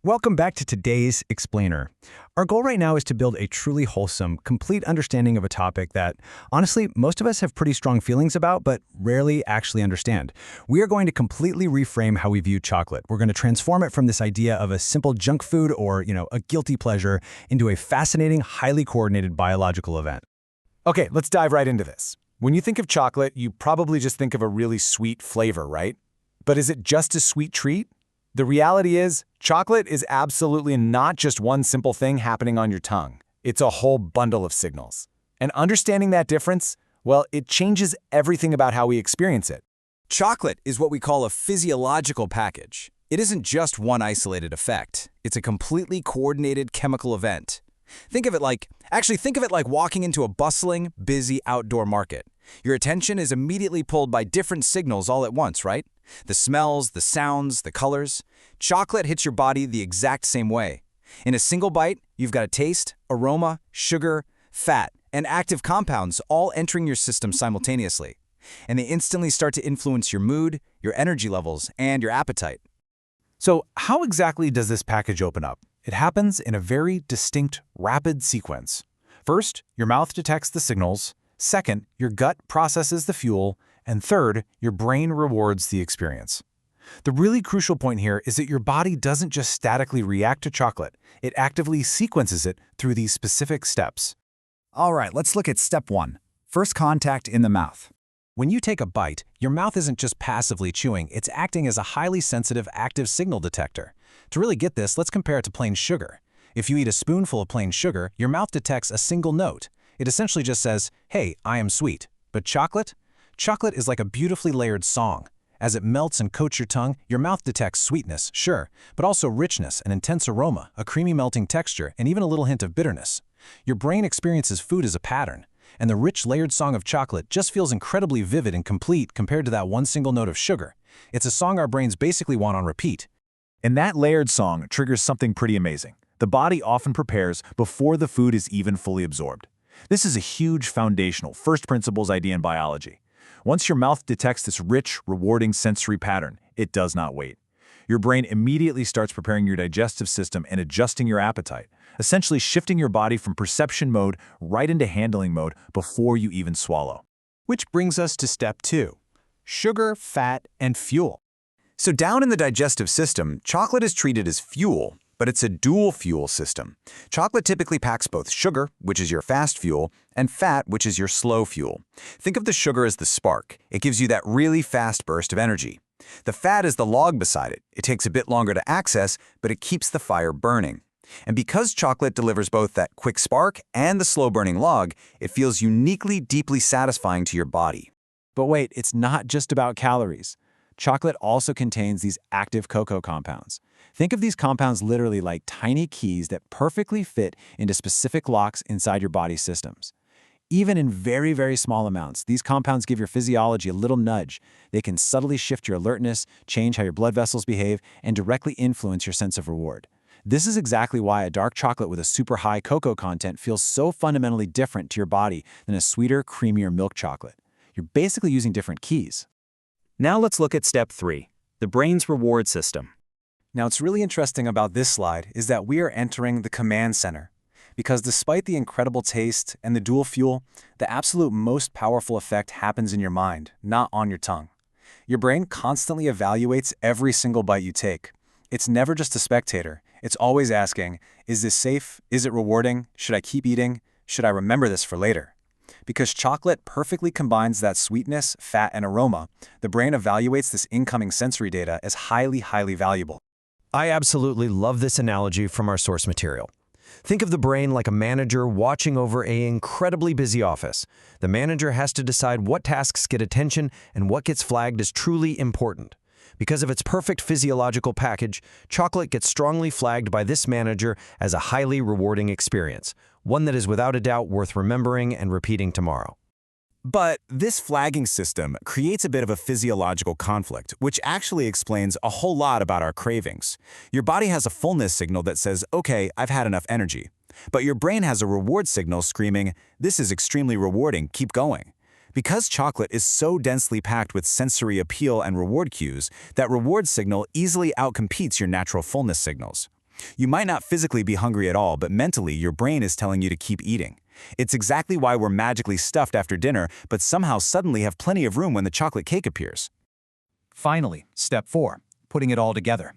Welcome back to today's Explainer. Our goal right now is to build a truly wholesome, complete understanding of a topic that, honestly, most of us have pretty strong feelings about, but rarely actually understand. We are going to completely reframe how we view chocolate. We're going to transform it from this idea of a simple junk food or, a guilty pleasure into a fascinating, highly coordinated biological event. Okay, let's dive right into this. When you think of chocolate, you probably just think of a really sweet flavor, right? But is it just a sweet treat? The reality is, chocolate is absolutely not just one simple thing happening on your tongue. It's a whole bundle of signals. And understanding that difference, well, it changes everything about how we experience it. Chocolate is what we call a physiological package. It isn't just one isolated effect. It's a completely coordinated chemical event. Think of it like walking into a bustling, busy outdoor market. Your attention is immediately pulled by different signals all at once, right? The smells, the sounds, the colors. Chocolate hits your body the exact same way. In a single bite, you've got a taste, aroma, sugar, fat, and active compounds all entering your system simultaneously. And they instantly start to influence your mood, your energy levels, and your appetite. So how exactly does this package open up? It happens in a very distinct, rapid sequence. First, your mouth detects the signals. Second, your gut processes the fuel. And third, your brain rewards the experience. The really crucial point here is that your body doesn't just statically react to chocolate. It actively sequences it through these specific steps. All right, let's look at step 1. First contact in the mouth. When you take a bite, your mouth isn't just passively chewing, it's acting as a highly sensitive active signal detector. To really get this, let's compare it to plain sugar. If you eat a spoonful of plain sugar, your mouth detects a single note. It essentially just says, "Hey, I am sweet." But chocolate? Chocolate is like a beautifully layered song. As it melts and coats your tongue, your mouth detects sweetness, sure, but also richness, an intense aroma, a creamy melting texture, and even a little hint of bitterness. Your brain experiences food as a pattern, and the rich layered song of chocolate just feels incredibly vivid and complete compared to that one single note of sugar. It's a song our brains basically want on repeat. And that layered song triggers something pretty amazing. The body often prepares before the food is even fully absorbed. This is a huge foundational first principles idea in biology. Once your mouth detects this rich, rewarding sensory pattern, it does not wait. Your brain immediately starts preparing your digestive system and adjusting your appetite, essentially shifting your body from perception mode right into handling mode before you even swallow. Which brings us to step 2. Sugar, fat, and fuel. So down in the digestive system, chocolate is treated as fuel, but it's a dual fuel system. Chocolate typically packs both sugar, which is your fast fuel, and fat, which is your slow fuel. Think of the sugar as the spark. It gives you that really fast burst of energy. The fat is the log beside it. It takes a bit longer to access, but it keeps the fire burning. And because chocolate delivers both that quick spark and the slow-burning log, it feels uniquely, deeply satisfying to your body. But wait, it's not just about calories. Chocolate also contains these active cocoa compounds. Think of these compounds literally like tiny keys that perfectly fit into specific locks inside your body's systems. Even in very, very small amounts, these compounds give your physiology a little nudge. They can subtly shift your alertness, change how your blood vessels behave, and directly influence your sense of reward. This is exactly why a dark chocolate with a super high cocoa content feels so fundamentally different to your body than a sweeter, creamier milk chocolate. You're basically using different keys. Now let's look at step 3, the brain's reward system. Now, what's really interesting about this slide is that we are entering the command center. Because despite the incredible taste and the dual fuel, the absolute most powerful effect happens in your mind, not on your tongue. Your brain constantly evaluates every single bite you take. It's never just a spectator. It's always asking, is this safe? Is it rewarding? Should I keep eating? Should I remember this for later? Because chocolate perfectly combines that sweetness, fat, and aroma, the brain evaluates this incoming sensory data as highly, highly valuable. I absolutely love this analogy from our source material. Think of the brain like a manager watching over an incredibly busy office. The manager has to decide what tasks get attention and what gets flagged as truly important. Because of its perfect physiological package, chocolate gets strongly flagged by this manager as a highly rewarding experience, one that is without a doubt worth remembering and repeating tomorrow. But this flagging system creates a bit of a physiological conflict, which actually explains a whole lot about our cravings. Your body has a fullness signal that says, okay, I've had enough energy. But your brain has a reward signal screaming, this is extremely rewarding, keep going. Because chocolate is so densely packed with sensory appeal and reward cues, that reward signal easily outcompetes your natural fullness signals. You might not physically be hungry at all, but mentally your brain is telling you to keep eating. It's exactly why we're magically stuffed after dinner, but somehow suddenly have plenty of room when the chocolate cake appears. Finally, step 4, putting it all together.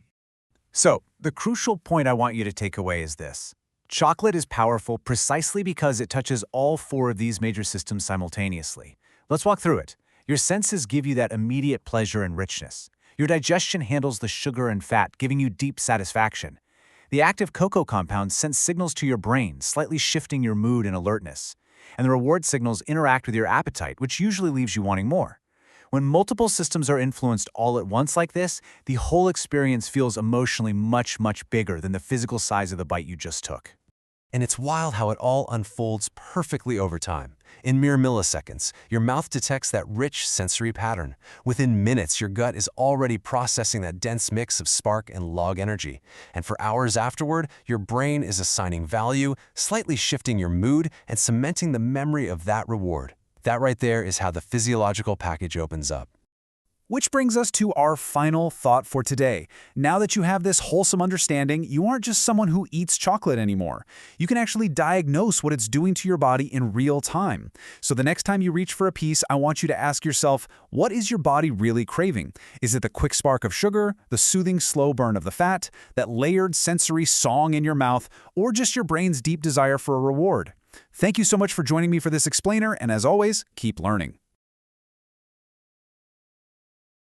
So, the crucial point I want you to take away is this. Chocolate is powerful precisely because it touches all 4 of these major systems simultaneously. Let's walk through it. Your senses give you that immediate pleasure and richness. Your digestion handles the sugar and fat, giving you deep satisfaction. The active cocoa compounds send signals to your brain, slightly shifting your mood and alertness. And the reward signals interact with your appetite, which usually leaves you wanting more. When multiple systems are influenced all at once like this, the whole experience feels emotionally much bigger than the physical size of the bite you just took. And it's wild how it all unfolds perfectly over time. In mere milliseconds, your mouth detects that rich sensory pattern. Within minutes, your gut is already processing that dense mix of spark and log energy. And for hours afterward, your brain is assigning value, slightly shifting your mood, and cementing the memory of that reward. That right there is how the physiological package opens up. Which brings us to our final thought for today. Now that you have this wholesome understanding, you aren't just someone who eats chocolate anymore. You can actually diagnose what it's doing to your body in real time. So the next time you reach for a piece, I want you to ask yourself, what is your body really craving? Is it the quick spark of sugar, the soothing slow burn of the fat, that layered sensory song in your mouth, or just your brain's deep desire for a reward? Thank you so much for joining me for this explainer, and as always, keep learning.